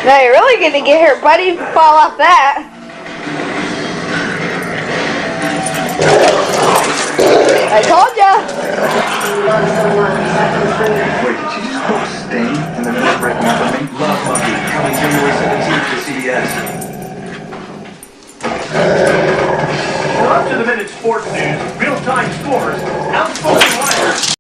Now you're really gonna get hurt, buddy. Fall off that. I told ya. Wait, did she just quote Sting in the middle of breaking up with me? Love Monkey, coming January 17th to CBS. We're up to the minute sports news, real-time scores, outspoken writers.